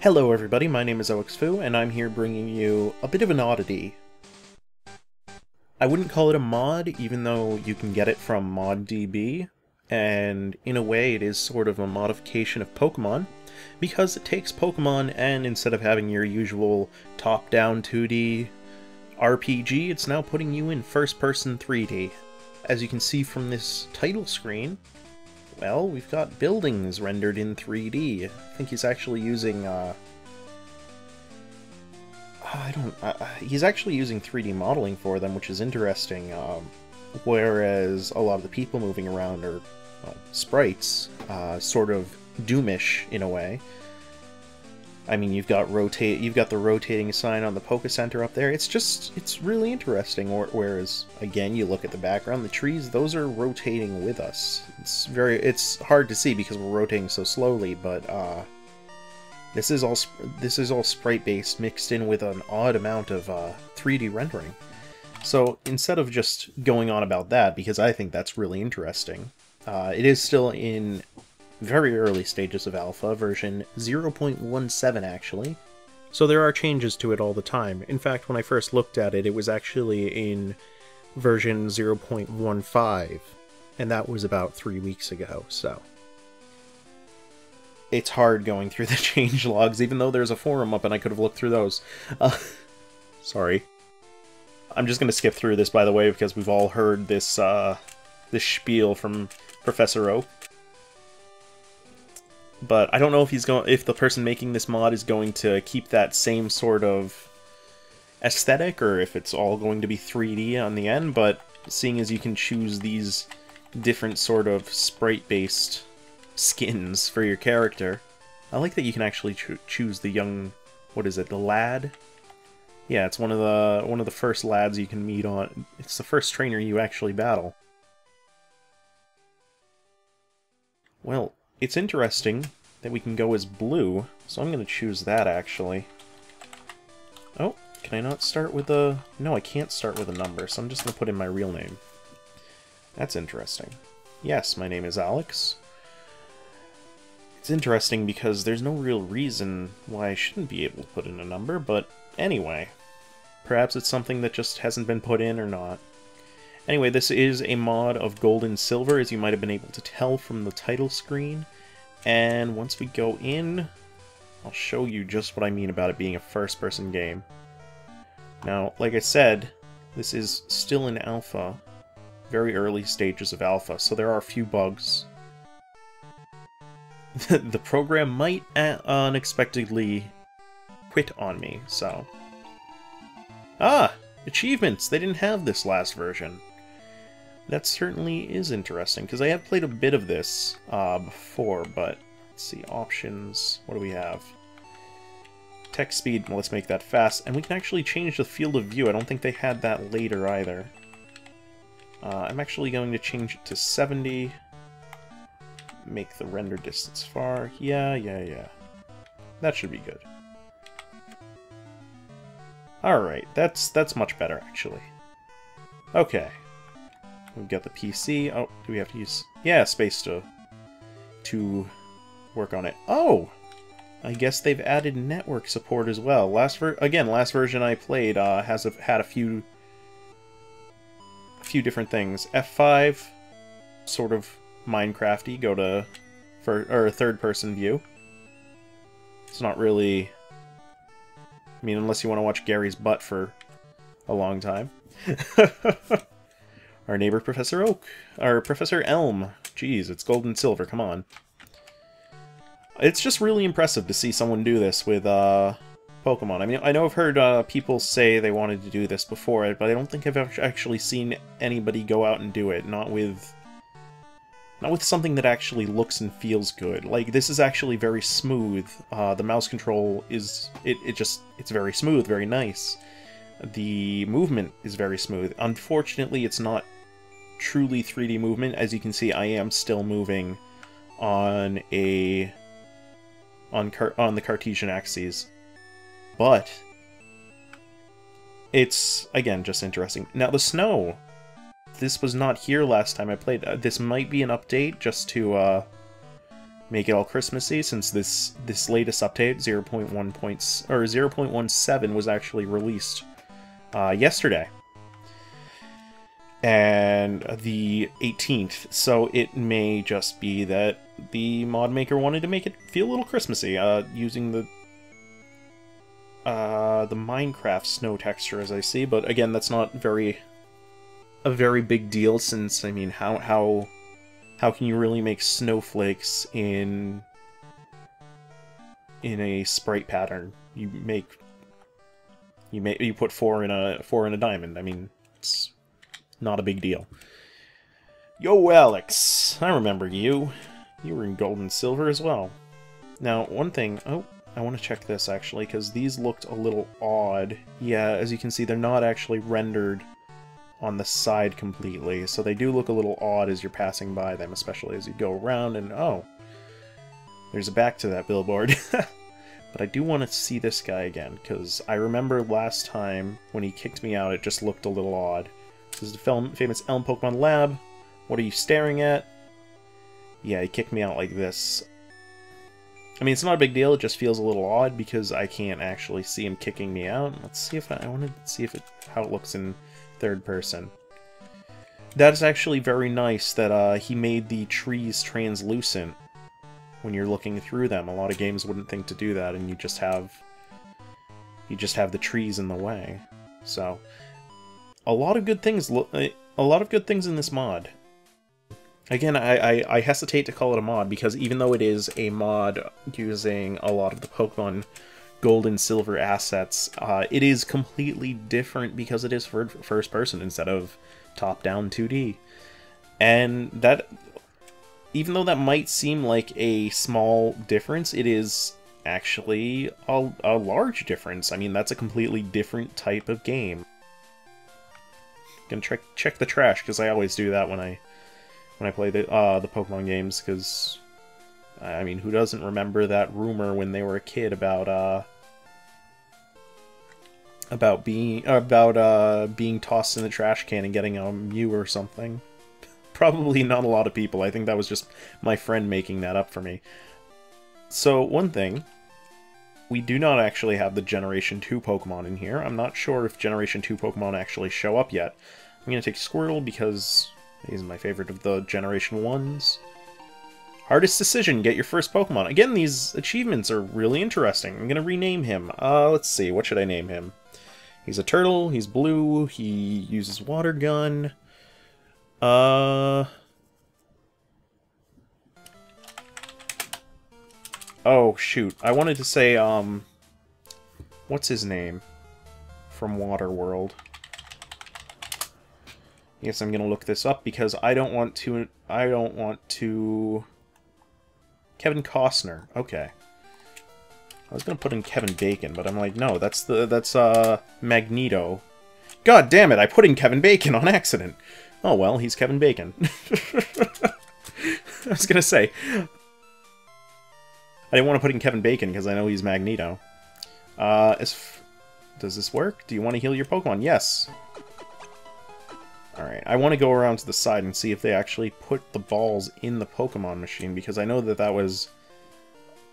Hello everybody, my name is OXFoo, and I'm here bringing you a bit of an oddity. I wouldn't call it a mod, even though you can get it from moddb, and in a way it is sort of a modification of Pokémon, because it takes Pokémon and instead of having your usual top-down 2D RPG, it's now putting you in first-person 3D. As you can see from this title screen, well, we've got buildings rendered in 3D. I think he's actually using, he's actually using 3D modeling for them, which is interesting, whereas a lot of the people moving around are, well, sprites, sort of Doomish in a way. I mean, you've got the rotating sign on the Poké Center up there. It's really interesting. Whereas, again, you look at the background, the trees, those are rotating with us. It's hard to see because we're rotating so slowly, but this is all sprite-based mixed in with an odd amount of 3D rendering. So instead of just going on about that, because I think that's really interesting, it is still in very early stages of alpha, version 0.17 actually. So there are changes to it all the time. In fact, when I first looked at it, it was actually in version 0.15, and that was about 3 weeks ago, so. It's hard going through the change logs, even though there's a forum up and I could have looked through those. Sorry. I'm just going to skip through this, by the way, because we've all heard this, this spiel from Professor Oak. But I don't know if the person making this mod is going to keep that same sort of aesthetic, or if it's all going to be 3D on the end, but seeing as you can choose these different sort of sprite-based skins for your character, I like that you can actually choose the young, what is it, the lad? Yeah, it's one of the first lads you can meet on. It's the first trainer you actually battle. Well, it's interesting that we can go as blue, so I'm going to choose that, actually. Oh, can I not start with a... No, I can't start with a number, so I'm just going to put in my real name. That's interesting. Yes, my name is Alex. It's interesting because there's no real reason why I shouldn't be able to put in a number, but anyway. Perhaps it's something that just hasn't been put in or not. Anyway, this is a mod of Gold and Silver, as you might have been able to tell from the title screen. And once we go in, I'll show you just what I mean about it being a first-person game. Now, like I said, this is still in alpha, very early stages of alpha, so there are a few bugs. The program might unexpectedly quit on me, so... Ah! Achievements! They didn't have this last version. That certainly is interesting, because I have played a bit of this before, but let's see, options, what do we have? Text speed, well, let's make that fast, and we can actually change the field of view. I don't think they had that later either. I'm actually going to change it to 70, make the render distance far, yeah. That should be good. Alright, that's much better, actually. Okay. We've got the PC. Oh, do we have to use... Yeah, space to work on it. Oh! I guess they've added network support as well. Last version I played had a few different things. F5, sort of Minecraft-y, go to third-person view. It's not really... I mean, unless you want to watch Gary's butt for a long time. Our neighbor Professor Oak. Or Professor Elm. Jeez, it's Gold and Silver, come on. It's just really impressive to see someone do this with Pokemon. I mean, I know I've heard people say they wanted to do this before it, but I don't think I've actually seen anybody go out and do it. Not with something that actually looks and feels good. Like, this is actually very smooth. The mouse control is... It's very smooth, very nice. The movement is very smooth. Unfortunately, it's not truly 3D movement. As you can see, I am still moving on the Cartesian axes. But it's, again, just interesting. Now, the snow. This was not here last time I played. This might be an update just to make it all Christmassy, since this latest update, 0.17 was actually released yesterday, and the 18th. So it may just be that the mod maker wanted to make it feel a little Christmassy, using the Minecraft snow texture, as I see. But again, that's not a very big deal, since, I mean, how can you really make snowflakes in a sprite pattern? You put four in a diamond. I mean, it's not a big deal. Yo, Alex, I remember you. You were in Gold and Silver as well. Now, one thing. Oh, I want to check this actually, because these looked a little odd. Yeah, as you can see, they're not actually rendered on the side completely, so they do look a little odd as you're passing by them, especially as you go around, and oh, there's a back to that billboard. But I do want to see this guy again, because I remember last time when he kicked me out, it just looked a little odd. This is the famous Elm Pokemon Lab. What are you staring at? Yeah, he kicked me out like this. I mean, it's not a big deal, it just feels a little odd because I can't actually see him kicking me out. Let's see if I want to see how it looks in third person. That is actually very nice that he made the trees translucent when you're looking through them. A lot of games wouldn't think to do that, and you just have the trees in the way. So a lot of good things in this mod. Again, I hesitate to call it a mod, because even though it is a mod using a lot of the Pokemon Gold and Silver assets, it is completely different because it is first person instead of top-down 2D. And that, even though that might seem like a small difference, it is actually a large difference. I mean, that's a completely different type of game. I'm gonna check the trash, because I always do that when I play the Pokemon games, because I mean, who doesn't remember that rumor when they were a kid about being tossed in the trash can and getting a Mew or something? Probably not a lot of people. I think that was just my friend making that up for me. So, one thing, we do not actually have the Generation 2 Pokemon in here. I'm not sure if Generation 2 Pokemon actually show up yet. I'm going to take Squirtle because he's my favorite of the Generation 1s. Hardest decision, get your first Pokemon. Again, these achievements are really interesting. I'm going to rename him. Let's see, what should I name him? He's a turtle, he's blue, he uses water gun. Oh, shoot. I wanted to say, what's his name? From Waterworld. Yes, I'm gonna look this up because I don't want to... Kevin Costner. Okay. I was gonna put in Kevin Bacon, but I'm like, no, that's Magneto. God damn it, I put in Kevin Bacon on accident. Oh well, he's Kevin Bacon. I was gonna say, I didn't want to put in Kevin Bacon because I know he's Magneto. Does this work? Do you want to heal your Pokemon? Yes. Alright, I want to go around to the side and see if they actually put the balls in the Pokemon machine, because I know that that was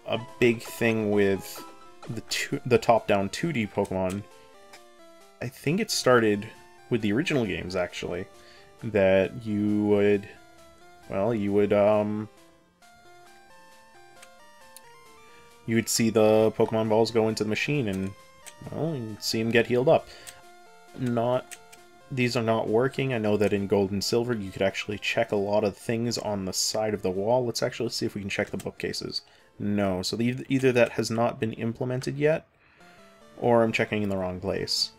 a big thing with the top-down 2D Pokemon. I think it started with the original games, actually, that you would, well, you would see the Pokemon balls go into the machine and, well, you'd see them get healed up. These are not working. I know that in Gold and Silver you could actually check a lot of things on the side of the wall. Let's actually see if we can check the bookcases. No, so either that has not been implemented yet, or I'm checking in the wrong place.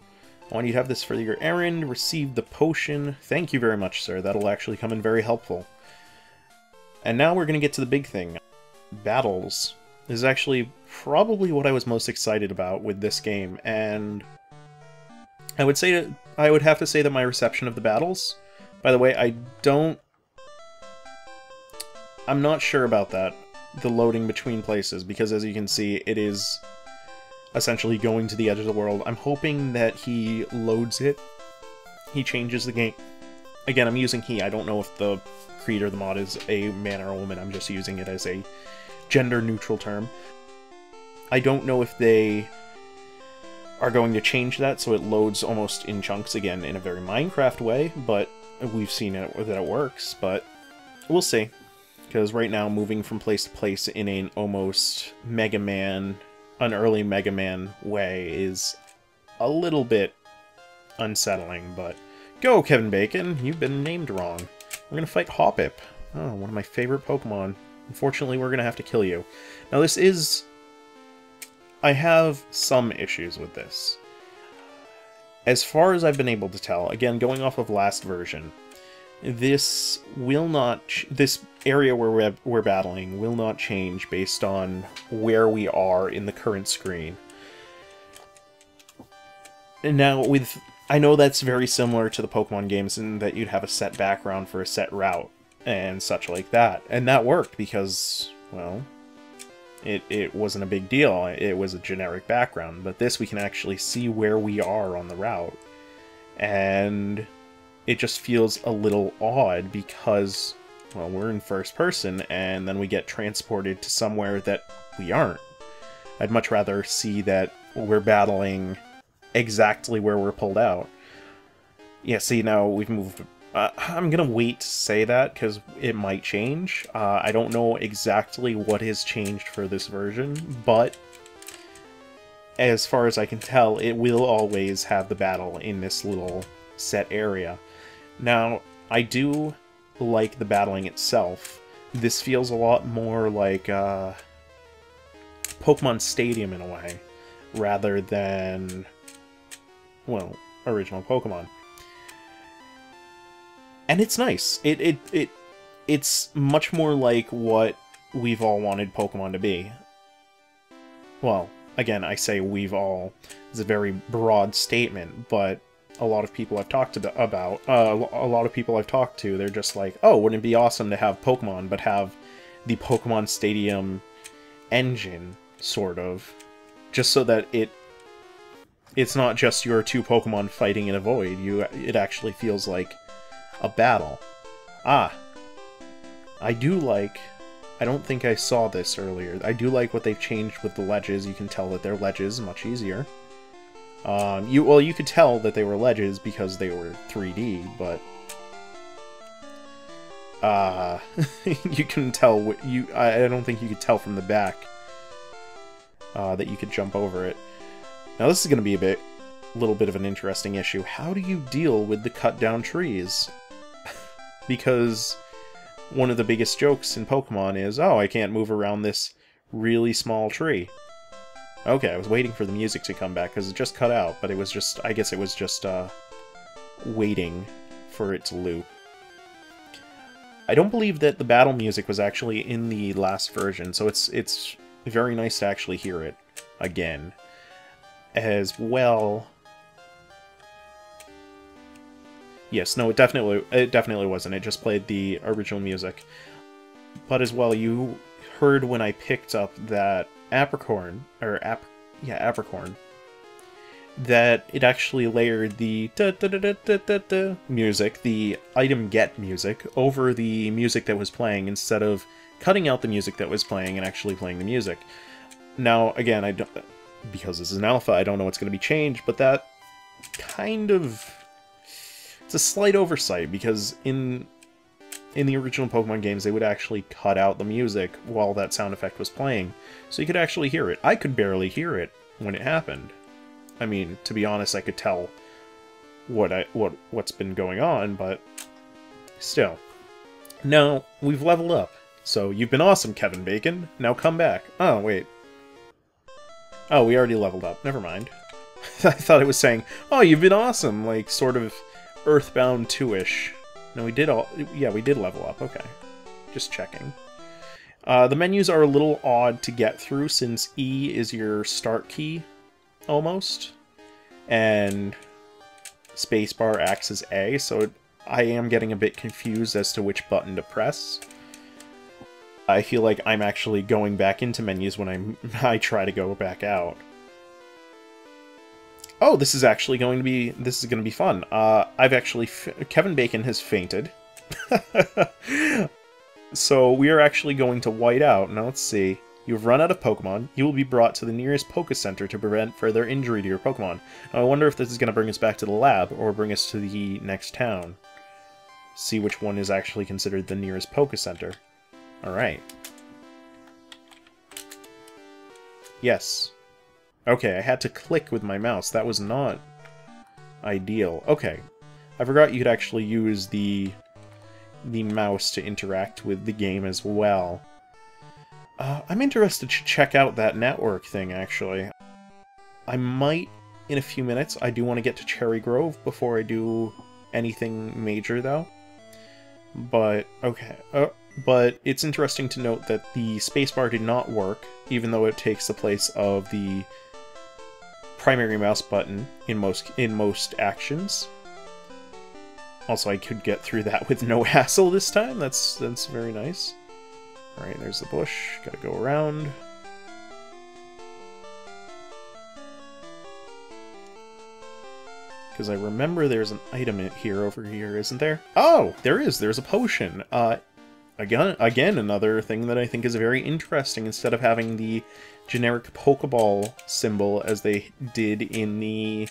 I want you to have this for your errand. Receive the potion. Thank you very much, sir. That'll actually come in very helpful. And now we're going to get to the big thing. Battles. This is actually probably what I was most excited about with this game, and I would have to say that my reception of the battles, by the way, I'm not sure about that, the loading between places, because as you can see, it is essentially going to the edge of the world. I'm hoping that he loads it, he changes the game. Again, I'm using he, I don't know if the creator of the mod is a man or a woman, I'm just using it as a gender-neutral term. I don't know if they are going to change that so it loads almost in chunks again in a very Minecraft way, but we've seen it that it works, but we'll see. Because right now, moving from place to place in an almost Mega Man, an early Mega Man way is a little bit unsettling, but go, Kevin Bacon! You've been named wrong. We're gonna fight Hoppip. Oh, one of my favorite Pokemon. Unfortunately, we're gonna have to kill you. Now, this is... I have some issues with this. As far as I've been able to tell, again, going off of last version, this will not... this area where we're battling will not change based on where we are in the current screen. And now, with... I know that's very similar to the Pokemon games in that you'd have a set background for a set route and such like that. And that worked because, well... It wasn't a big deal. It was a generic background, but this we can actually see where we are on the route. And it just feels a little odd because, well, we're in first person and then we get transported to somewhere that we aren't. I'd much rather see that we're battling exactly where we're pulled out. Yeah, see, now we've moved... I'm gonna wait to say that, because it might change. I don't know exactly what has changed for this version, but as far as I can tell, it will always have the battle in this little set area. Now, I do like the battling itself. This feels a lot more like Pokemon Stadium in a way, rather than, well, original Pokemon. And it's nice. It's much more like what we've all wanted Pokemon to be. Well, again, I say we've all. It's a very broad statement, but a lot of people I've talked about, a lot of people I've talked to, they're just like, oh, wouldn't it be awesome to have Pokemon, but have the Pokemon Stadium engine, sort of, just so that it's not just your two Pokemon fighting in a void. It actually feels like a battle. Ah, I do like... I don't think I saw this earlier. I do like what they've changed with the ledges. You can tell that they're ledges much easier. You could tell that they were ledges because they were 3D, but you can tell. I don't think you could tell from the back that you could jump over it. Now this is going to be a little bit of an interesting issue. How do you deal with the cut down trees? Because one of the biggest jokes in Pokemon is, oh, I can't move around this really small tree. Okay, I was waiting for the music to come back, because it just cut out, but it was just, I guess it was just, waiting for it to loop. I don't believe that the battle music was actually in the last version, so it's very nice to actually hear it again. As well... Yes, no, it definitely wasn't. It just played the original music. But as well, you heard when I picked up that Apricorn, that it actually layered the da-da-da-da-da-da music, the item get music, over the music that was playing instead of cutting out the music that was playing and actually playing the music. Now, again, because this is an alpha, I don't know what's going to be changed, but that kind of... It's a slight oversight, because in the original Pokemon games, they would actually cut out the music while that sound effect was playing, so you could actually hear it. I could barely hear it when it happened. I mean, to be honest, I could tell what's been going on, but still. Now, we've leveled up, so you've been awesome, Kevin Bacon. Now come back. Oh, wait. Oh, we already leveled up. Never mind. I thought it was saying, oh, you've been awesome, like, sort of Earthbound 2-ish. No, we did all... Yeah, we did level up. Okay. Just checking. The menus are a little odd to get through, since E is your start key, almost. And spacebar acts as A, so I am getting a bit confused as to which button to press. I feel like I'm actually going back into menus when I try to go back out. Oh, this is going to be fun. I've actually... Kevin Bacon has fainted. So we are actually going to white out. Now let's see. You have run out of Pokemon. You will be brought to the nearest Poké Center to prevent further injury to your Pokemon. Now I wonder if this is going to bring us back to the lab, or bring us to the next town. See which one is actually considered the nearest Poké Center. Alright. Yes. Okay, I had to click with my mouse. That was not ideal. Okay. I forgot you could actually use the mouse to interact with the game as well. I'm interested to check out that network thing, actually. I might in a few minutes. I do want to get to Cherry Grove before I do anything major, though. But, okay. But it's interesting to note that the spacebar did not work, even though it takes the place of the primary mouse button in most actions. Also, I could get through that with no hassle this time. That's very nice. Alright, there's the bush. Gotta go around. Because I remember there's an item over here, isn't there? Oh, there is! There's a potion! Again, another thing that I think is very interesting. Instead of having the generic Pokeball symbol as they did in the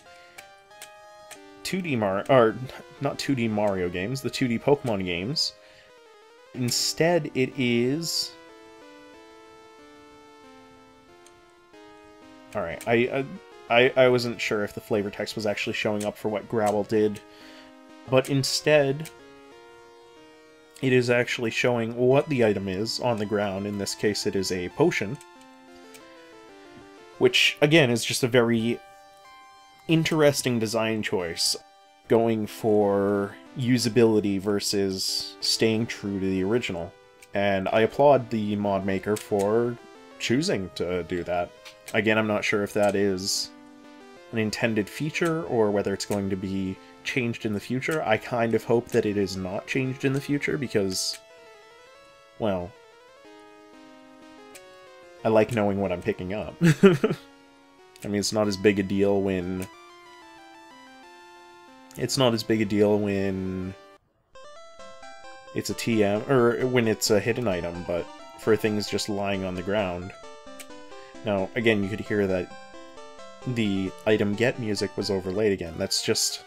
2D Mario, or not 2D Mario games, the 2D Pokemon games. Instead, it is... Alright, I wasn't sure if the flavor text was actually showing up for what Gravel did, but instead, it is actually showing what the item is on the ground. In this case, it is a potion, which, again, is just a very interesting design choice, going for usability versus staying true to the original. And I applaud the mod maker for choosing to do that. Again, I'm not sure if that is an intended feature or whether it's going to be changed in the future. I kind of hope that it is not changed in the future because, well, I like knowing what I'm picking up. I mean, it's not as big a deal when... It's not as big a deal when it's a TM, or when it's a hidden item, but for things just lying on the ground. Now, again, you could hear that the item get music was overlaid again. That's just...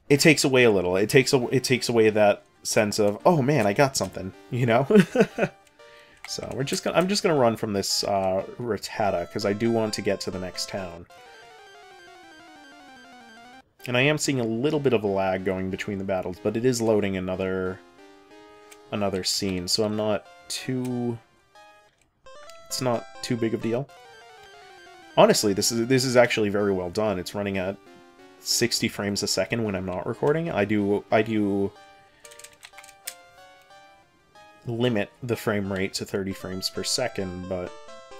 It takes away a little. It takes away that sense of, oh man, I got something, you know? So I'm just gonna run from this Rattata, because I do want to get to the next town. And I am seeing a little bit of a lag going between the battles, but it is loading another scene, so I'm not too... It's not too big of a deal. Honestly, this is actually very well done. It's running at 60 frames a second when I'm not recording. I do limit the frame rate to 30 frames per second, but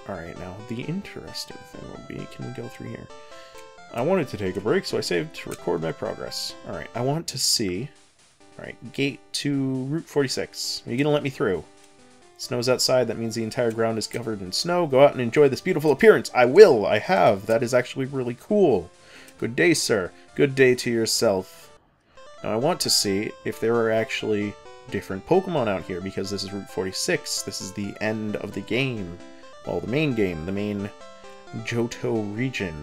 alright, now the interesting thing will be, can we go through here? I wanted to take a break, so I saved to record my progress. Alright, I want to see... Alright, gate to Route 46. Are you gonna let me through? Snow's outside, that means the entire ground is covered in snow. Go out and enjoy this beautiful appearance. I will, I have. That is actually really cool. Good day, sir. Good day to yourself. Now I want to see if there are actually different Pokemon out here, because this is Route 46. This is the end of the game. Well, the main game, the main Johto region.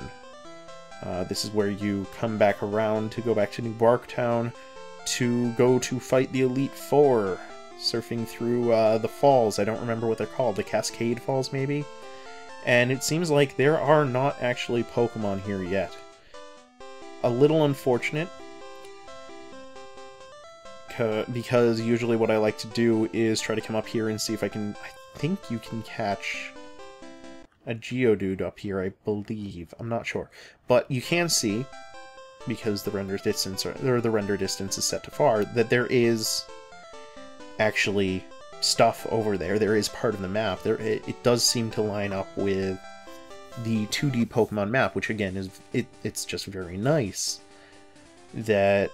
This is where you come back around to go back to New Barktown to go to fight the Elite Four, surfing through the falls. I don't remember what they're called. The Cascade Falls, maybe? And it seems like there are not actually Pokemon here yet. A little unfortunate, because usually what I like to do is try to come up here and see if I can... I think you can catch a Geodude up here, I believe. I'm not sure. But you can see, because the render distance, or the render distance is set to far, that there is actually stuff over there. There is part of the map. It does seem to line up with the 2D Pokemon map, which again is it's just very nice that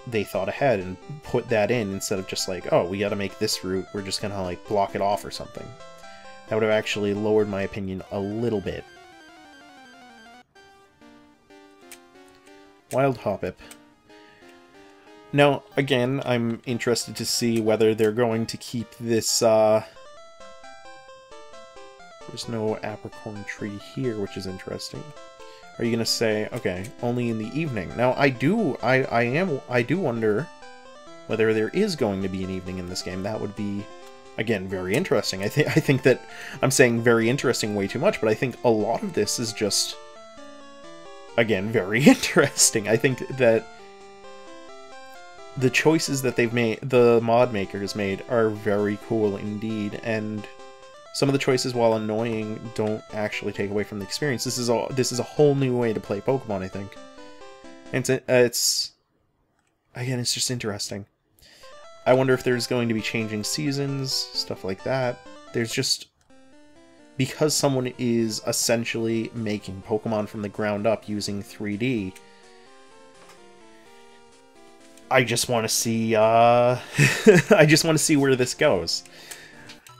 they thought ahead and put that in instead of just like, oh, we gotta make this route, we're just gonna like block it off or something. That would have actually lowered my opinion a little bit. Wild Hoppip. Now, again, I'm interested to see whether they're going to keep this, there's no apricorn tree here, which is interesting. Are you gonna say, okay, only in the evening? Now, I do wonder whether there is going to be an evening in this game. That would be, again, very interesting. I think that I'm saying very interesting way too much, but I think a lot of this is just, again, very interesting. I think that the choices that they've made, the mod makers made, are very cool indeed, and some of the choices, while annoying, don't actually take away from the experience. This is a whole new way to play Pokemon, I think. And it's again, it's just interesting. I wonder if there's going to be changing seasons, stuff like that. There's just, because someone is essentially making Pokemon from the ground up using 3D, I just want to see, I just want to see where this goes.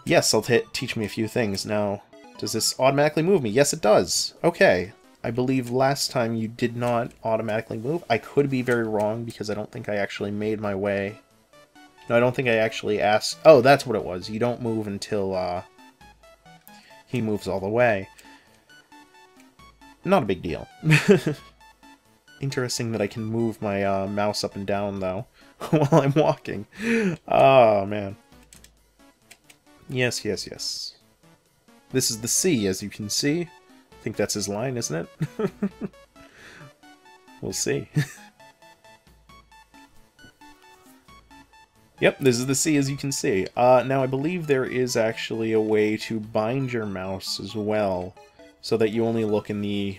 Yes, I'll teach me a few things. Now, does this automatically move me? Yes, it does. Okay. I believe last time you did not automatically move. I could be very wrong, because I don't think I actually made my way. No, I don't think I actually asked. Oh, that's what it was. You don't move until, he moves all the way. Not a big deal. Interesting that I can move my, mouse up and down, though, while I'm walking. Oh, man. Yes, yes, yes. This is the sea, as you can see. I think that's his line, isn't it? We'll see. Yep, this is the sea, as you can see. Now, I believe there is actually a way to bind your mouse as well, so that you only look in the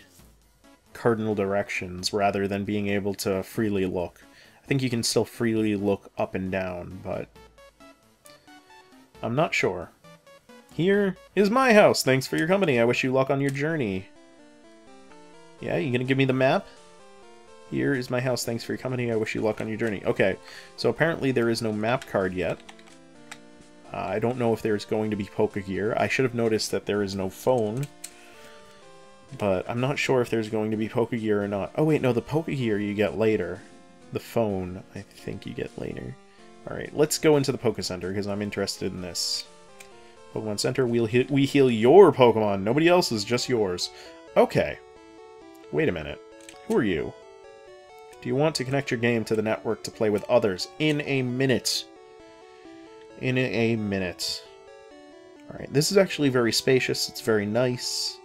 cardinal directions, rather than being able to freely look. I think you can still freely look up and down, but I'm not sure. Here is my house. Thanks for your company. I wish you luck on your journey. Yeah, you gonna give me the map? Here is my house. Thanks for your company. I wish you luck on your journey. Okay, so apparently there is no map card yet. I don't know if there's going to be Pokegear. I should have noticed that there is no phone. But I'm not sure if there's going to be Pokegear or not. Oh wait, no, the Pokegear you get later. The phone, I think you get later. Alright, let's go into the Poké Center, because I'm interested in this. Pokemon Center, we heal your Pokemon. Nobody else's, just yours. Okay. Wait a minute. Who are you? Do you want to connect your game to the network to play with others? In a minute. In a minute. Alright, this is actually very spacious. It's very nice.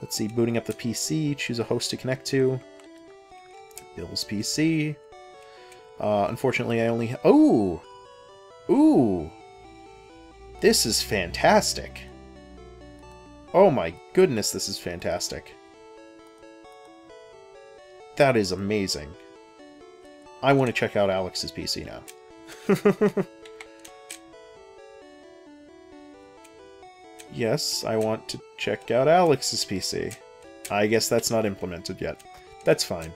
Let's see, booting up the PC. Choose a host to connect to. Bill's PC. Unfortunately, I only... Oh! Ooh! This is fantastic. Oh my goodness, this is fantastic. That is amazing. I want to check out Alex's PC now. Yes, I want to check out Alex's PC. I guess that's not implemented yet. That's fine.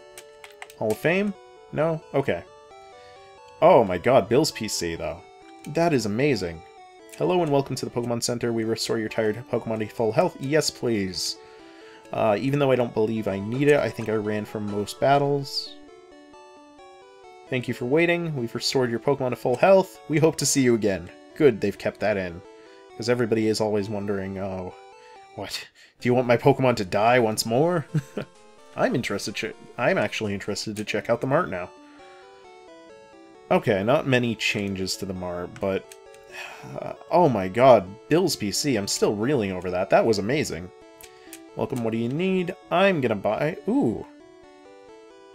Hall of Fame? No? Okay. Oh my god, Bill's PC, though. That is amazing. Hello and welcome to the Pokemon Center. We restore your tired Pokemon to full health. Yes, please. Even though I don't believe I need it, I think I ran from most battles. Thank you for waiting. We've restored your Pokemon to full health. We hope to see you again. Good, they've kept that in. Because everybody is always wondering, oh, what? Do you want my Pokemon to die once more? I'm actually interested to check out the mart now. Okay, not many changes to the mart, but... oh my god, Bill's PC, I'm still reeling over that. That was amazing. Welcome, what do you need? I'm gonna buy... Ooh.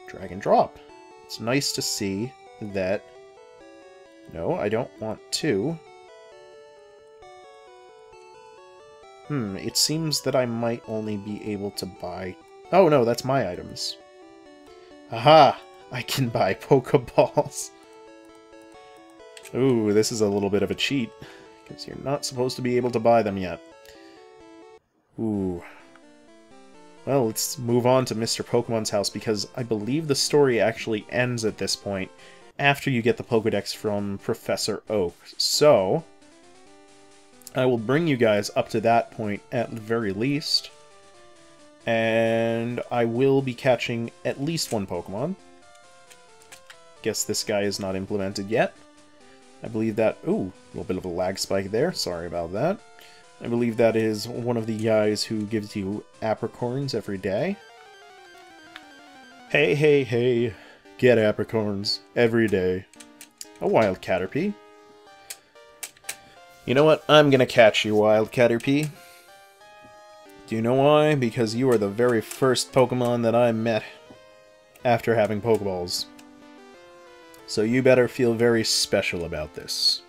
Drag and drop. It's nice to see that... No, I don't want to. It seems that I might only be able to buy... Oh no, that's my items. Aha! I can buy Pokeballs. Ooh, this is a little bit of a cheat, because you're not supposed to be able to buy them yet. Ooh. Well, let's move on to Mr. Pokemon's house, because I believe the story actually ends at this point, after you get the Pokedex from Professor Oak. So, I will bring you guys up to that point at the very least, and I will be catching at least one Pokemon. Guess this guy is not implemented yet. I believe that... Ooh, a little bit of a lag spike there. Sorry about that. I believe that is one of the guys who gives you apricorns every day. Hey, hey, hey. Get apricorns every day. A wild Caterpie. You know what? I'm gonna catch you, wild Caterpie. Do you know why? Because you are the very first Pokemon that I met after having Pokeballs. So you better feel very special about this.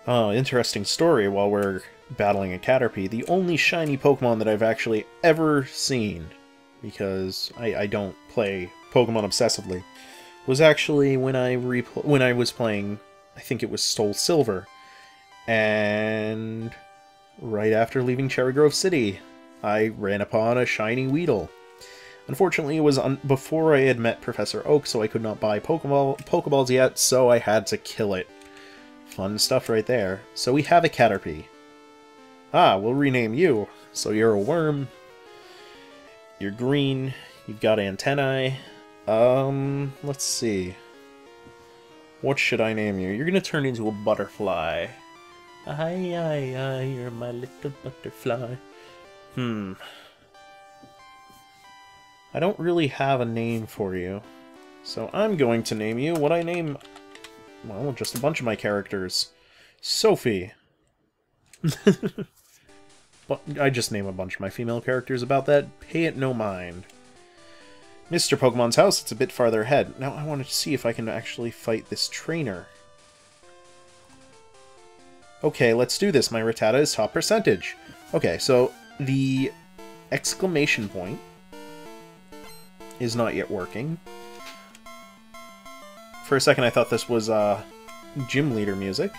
Oh, interesting story while we're battling a Caterpie. The only shiny Pokemon that I've actually ever seen, because I don't play Pokemon obsessively, was actually when I was playing, I think it was Soul Silver. And right after leaving Cherry Grove City, I ran upon a shiny Weedle. Unfortunately, it was before I had met Professor Oak, so I could not buy Pokeballs yet, so I had to kill it. Fun stuff right there. So we have a Caterpie. Ah, we'll rename you. So you're a worm. You're green. You've got antennae. Let's see. What should I name you? You're gonna turn into a butterfly. Aye, aye, aye, you're my little butterfly. I don't really have a name for you. So I'm going to name you what I name... Well, just a bunch of my characters. Sophie. But I just name a bunch of my female characters about that. Pay it no mind. Mr. Pokemon's house, it's a bit farther ahead. Now I wanted to see if I can actually fight this trainer. Okay, let's do this. My Rattata is top percentage. Okay, so the exclamation point is not yet working. For a second I thought this was gym leader music.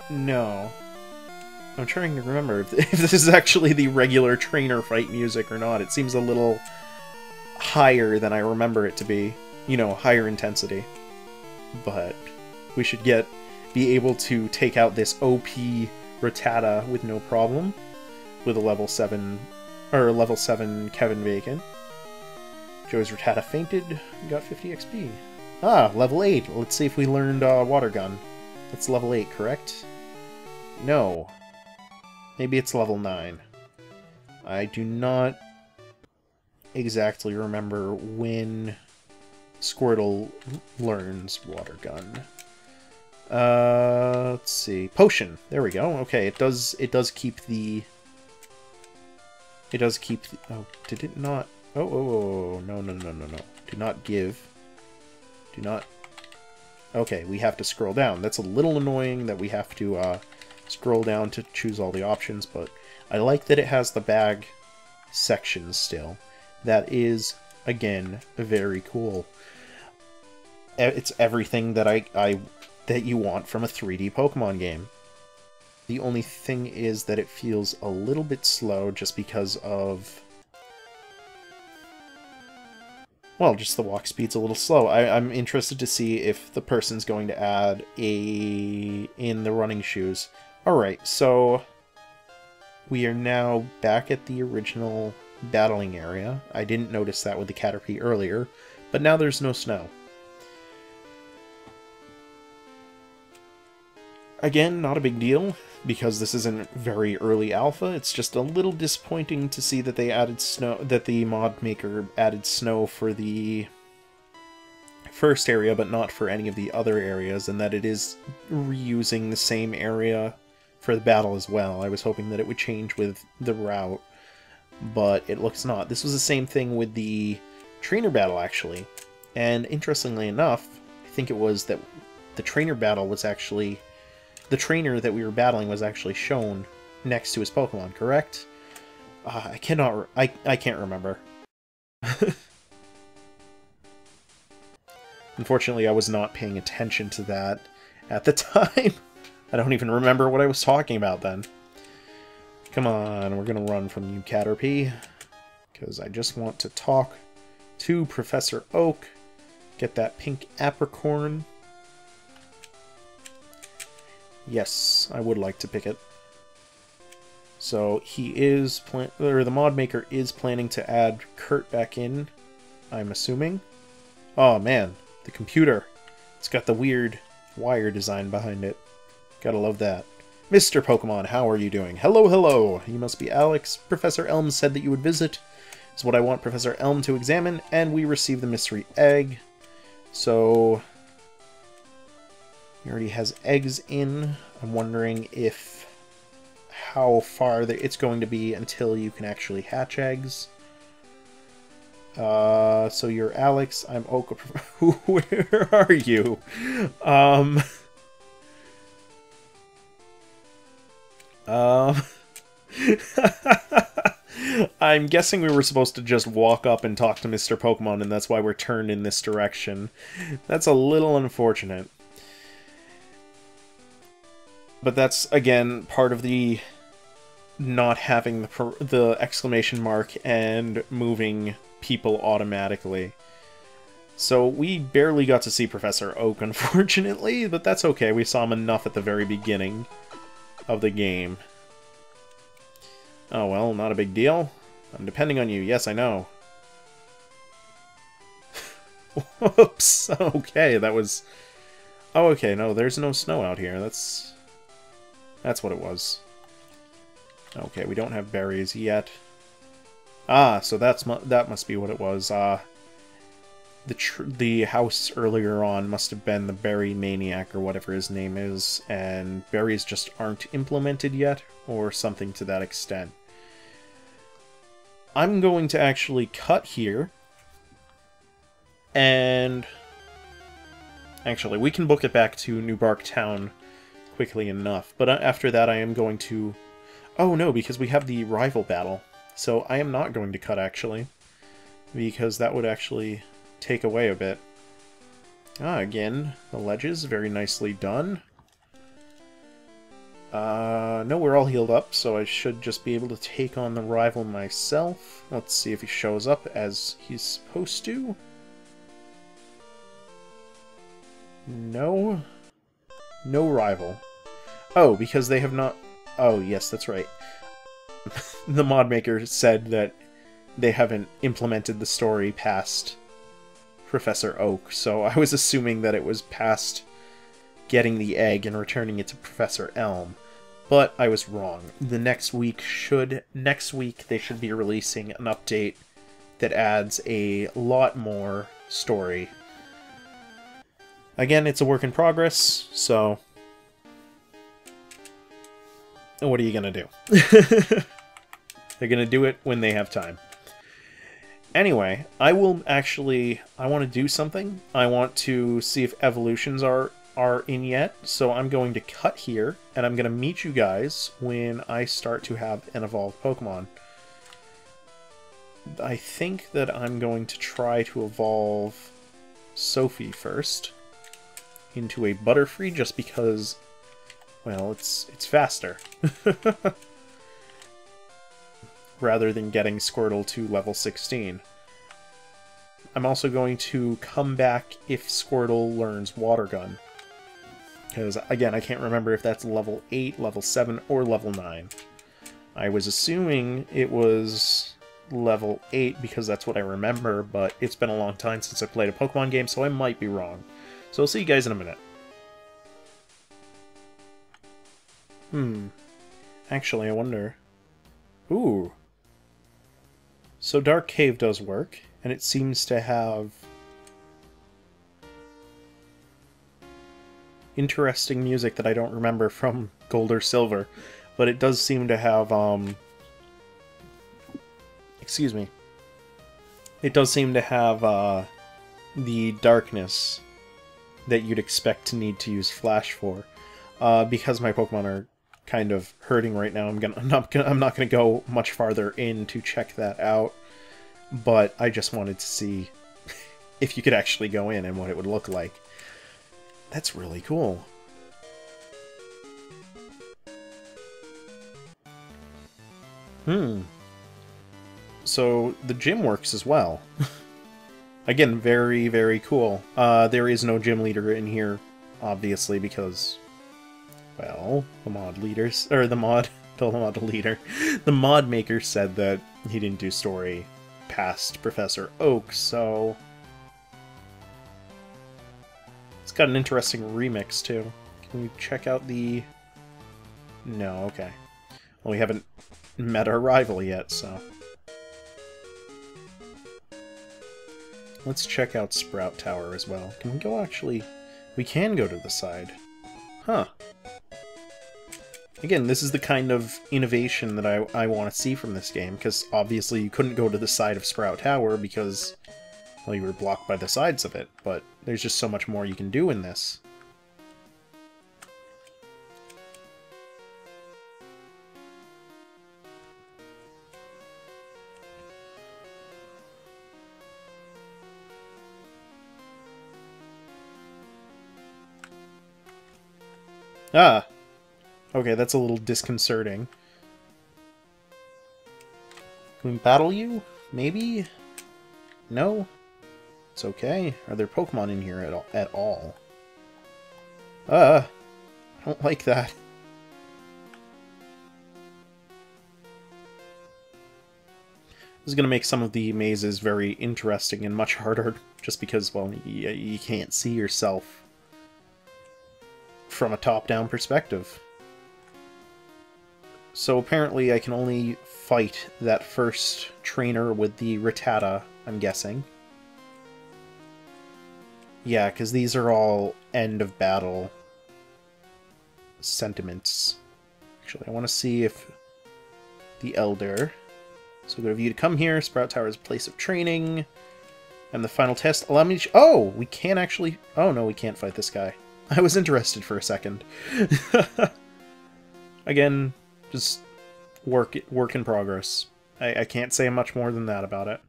No. I'm trying to remember if this is actually the regular trainer fight music or not. It seems a little higher than I remember it to be. You know, higher intensity. But we should be able to take out this OP Rattata with no problem. With a level 7 Kevin Bacon. Joe's Rattata fainted, got 50 XP. Ah, level 8. Let's see if we learned Water Gun. That's level 8, correct? No. Maybe it's level 9. I do not exactly remember when Squirtle learns Water Gun. Let's see. Potion. There we go. Okay, it does keep the... It does keep... Oh, did it not... Oh, no. Do not give. Do not... Okay, we have to scroll down. That's a little annoying that we have to scroll down to choose all the options, but I like that it has the bag section still. That is, again, very cool. It's everything that that you want from a 3D Pokemon game. The only thing is that it feels a little bit slow just because of... Well, just the walk speed's a little slow. I'm interested to see if the person's going to add in the running shoes. Alright, so we are now back at the original battling area. I didn't notice that with the Caterpie earlier, but now there's no snow. Again, not a big deal, because this isn't very early alpha. It's just a little disappointing to see that they added snow, that the mod maker added snow for the first area, but not for any of the other areas, and that it is reusing the same area for the battle as well. I was hoping that it would change with the route, but it looks not. This was the same thing with the trainer battle, actually. And interestingly enough, I think it was that the trainer battle was actually... The trainer that we were battling was actually shown next to his Pokemon, correct? I can't remember. Unfortunately, I was not paying attention to that at the time. I don't even remember what I was talking about then. Come on, we're gonna run from you, Caterpie. Because I just want to talk to Professor Oak. Get that pink apricorn. Yes, I would like to pick it. So he is or the mod maker is planning to add Kurt back in, I'm assuming. Oh man, the computer. It's got the weird wire design behind it. Gotta love that. Mr. Pokemon, how are you doing? Hello, hello! You must be Alex. Professor Elm said that you would visit. Is what I want Professor Elm to examine, and we received the mystery egg. So he already has eggs in. I'm wondering how far it's going to be until you can actually hatch eggs. So you're Alex, I'm Oka. Where are you? I'm guessing we were supposed to just walk up and talk to Mr. Pokemon, and that's why we're turned in this direction. That's a little unfortunate. But that's, again, part of the not having the exclamation mark and moving people automatically. So we barely got to see Professor Oak, unfortunately, but that's okay. We saw him enough at the very beginning of the game. Oh well, not a big deal. I'm depending on you. Yes, I know. Whoops. Okay, that was... Oh, okay, no, there's no snow out here. That's what it was. Okay, we don't have berries yet. Ah, so that must be what it was. The house earlier on must have been the Berry Maniac, or whatever his name is, and berries just aren't implemented yet, or something to that extent. I'm going to actually cut here, and actually, we can book it back to New Bark Town quickly enough, but after that I am going to... Oh no, because we have the rival battle, so I am not going to cut, actually, because that would actually take away a bit. Ah, again, the ledges, very nicely done. No, we're all healed up, so I should just be able to take on the rival myself. Let's see if he shows up as he's supposed to. No. No rival. Oh, because they have not... Oh, yes, that's right. The mod maker said that they haven't implemented the story past Professor Oak, so I was assuming that it was past getting the egg and returning it to Professor Elm. But I was wrong. Next week they should be releasing an update that adds a lot more story. Again, it's a work in progress, so what are you gonna do? They're gonna do it when they have time. Anyway, I want to do something. I want to see if evolutions are in yet, so I'm going to cut here, and I'm going to meet you guys when I start to have an evolved Pokemon. I think that I'm going to try to evolve Sophie first into a Butterfree, just because, well, it's faster. Rather than getting Squirtle to level 16. I'm also going to come back if Squirtle learns Water Gun. Because, again, I can't remember if that's level 8, level 7, or level 9. I was assuming it was level 8 because that's what I remember, but it's been a long time since I played a Pokemon game, so I might be wrong. So I'll see you guys in a minute. Actually, I wonder... Ooh. So Dark Cave does work, and it seems to have interesting music that I don't remember from Gold or Silver, but it does seem to have, excuse me. It does seem to have, the darkness that you'd expect to need to use Flash for. Because my Pokemon are kind of hurting right now, I'm not gonna go much farther in to check that out, but I just wanted to see if you could actually go in and what it would look like. That's really cool. So the gym works as well. Again, very, very cool. There is no gym leader in here, obviously, because, well, the mod leaders, or the mod the mod leader. The mod maker said that he didn't do story past Professor Oak, so... It's got an interesting remix, too. Can we check out the... No, okay. Well, we haven't met our rival yet, so... Let's check out Sprout Tower as well. Can we go actually... We can go to the side. Huh. Again, this is the kind of innovation that I want to see from this game, because obviously you couldn't go to the side of Sprout Tower because, well, you were blocked by the sides of it, but there's just so much more you can do in this. Ah! Okay, that's a little disconcerting. Can we battle you? Maybe? No? It's okay. Are there Pokemon in here at all? I don't like that. This is going to make some of the mazes very interesting and much harder, just because, well, you can't see yourself from a top-down perspective. So apparently I can only fight that first trainer with the Rattata, I'm guessing. Yeah, because these are all end-of-battle sentiments. Actually, I want to see if the Elder... So good of you to come here. Sprout Tower is a place of training. And the final test. Allow me to... Oh! We can't actually... Oh, no, we can't fight this guy. I was interested for a second. Again, just work in progress. I can't say much more than that about it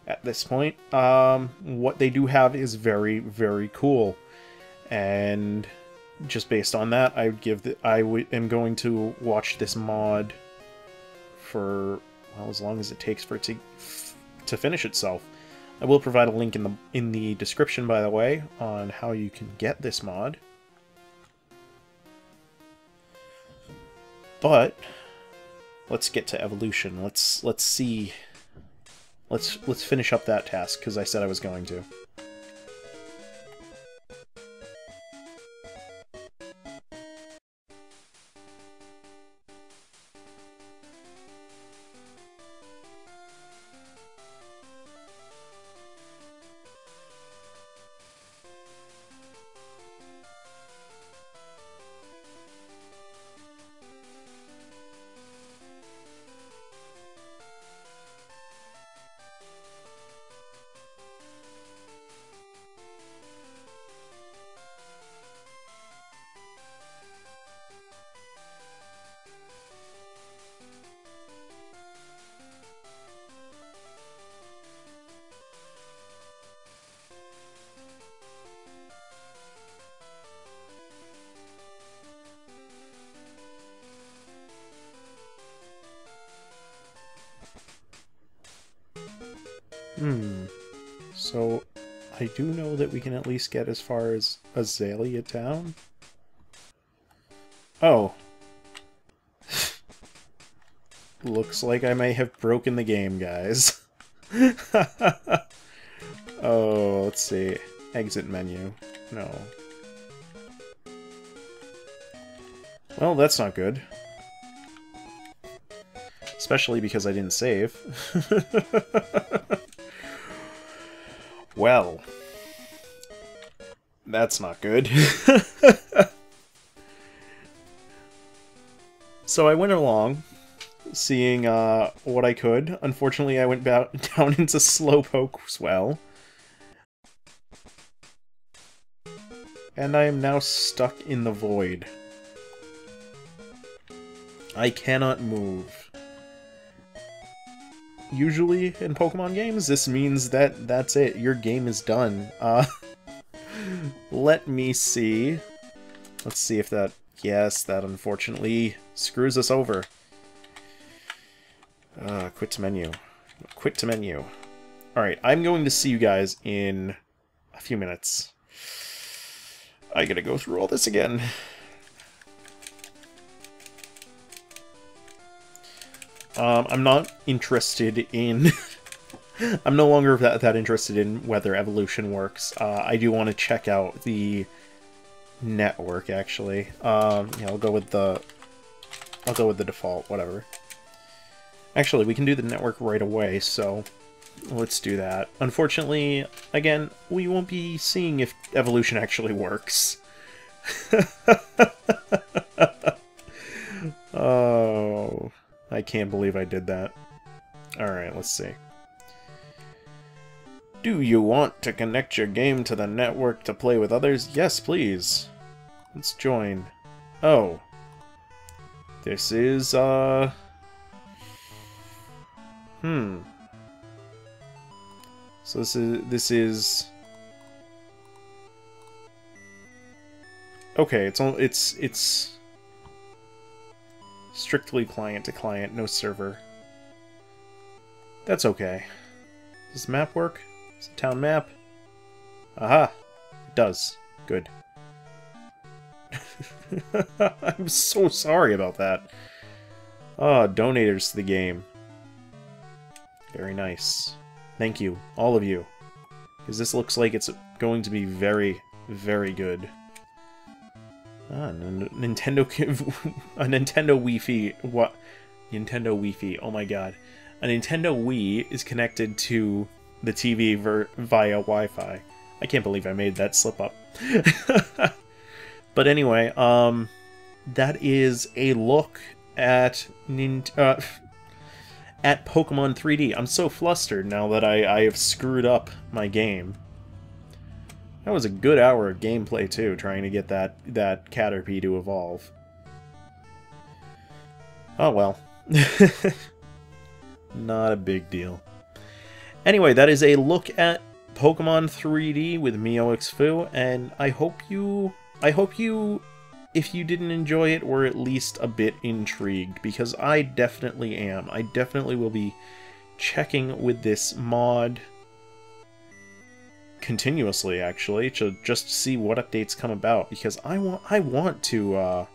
at this point. What they do have is very, very cool. And just based on that, I would give am going to watch this mod for, well, as long as it takes for it to finish itself. I will provide a link in the description, by the way, on how you can get this mod. But let's get to evolution. Let's see. Let's finish up that task, because I said I was going to. So, I do know that we can at least get as far as Azalea Town. Oh. Looks like I may have broken the game, guys. Oh, let's see. Exit menu. No. Well, that's not good. Especially because I didn't save. Well, that's not good. So I went along, seeing what I could. Unfortunately, I went down into Slowpoke as well. And I am now stuck in the void. I cannot move. Usually in Pokemon games, this means that that's it. Your game is done. Let me see. Let's see if that... Yes, that unfortunately screws us over. Quit to menu. Quit to menu. Alright, I'm going to see you guys in a few minutes. I gotta go through all this again. I'm not interested in... I'm no longer that interested in whether evolution works. I do want to check out the network, actually. Yeah, I'll go with the default, whatever. Actually, we can do the network right away, so let's do that. Unfortunately, again, we won't be seeing if evolution actually works. Oh, I can't believe I did that. Alright, let's see. Do you want to connect your game to the network to play with others? Yes, please. Let's join. Oh. This is, So this is... Okay, it's strictly client to client, no server. That's okay. Does the map work? Is it town map? Aha! It does. Good. I'm so sorry about that. Ah, donators to the game. Very nice. Thank you, all of you. Because this looks like it's going to be very, very good. Ah, Nintendo... a Nintendo Wii-Fi. What? Nintendo Wii-Fi. Oh my god. A Nintendo Wii is connected to the TV via Wi-Fi. I can't believe I made that slip up. But anyway, that is a look at at Pokemon 3D. I'm so flustered now that I have screwed up my game. That was a good hour of gameplay too, trying to get that Caterpie to evolve. Oh well. Not a big deal. Anyway, that is a look at Pokemon 3D with me, OXFoo, and I hope you, if you didn't enjoy it, were at least a bit intrigued, because I definitely am. I definitely will be checking with this mod continuously, actually, to just see what updates come about, because I want to,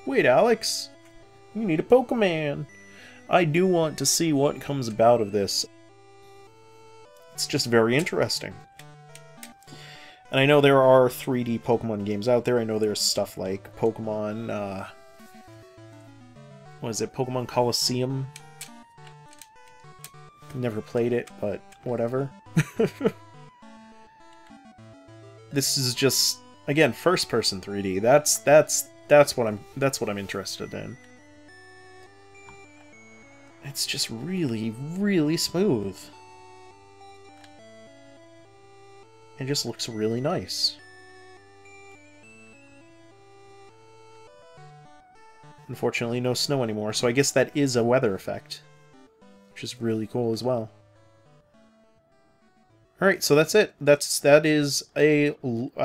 wait, Alex, you need a Pokemon. I do want to see what comes about of this. It's just very interesting. And I know there are 3D Pokemon games out there. I know there's stuff like Pokemon, what is it, Pokemon Coliseum? Never played it, but whatever. This is just, again, first-person 3D. That's what I'm interested in. It's just really, really smooth. It just looks really nice. Unfortunately, no snow anymore, so I guess that is a weather effect, which is really cool as well. Alright, so that's it. That is a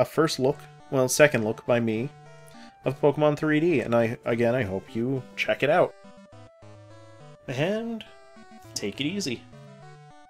first look, well, second look by me, of Pokemon 3D, and I hope you check it out. And take it easy.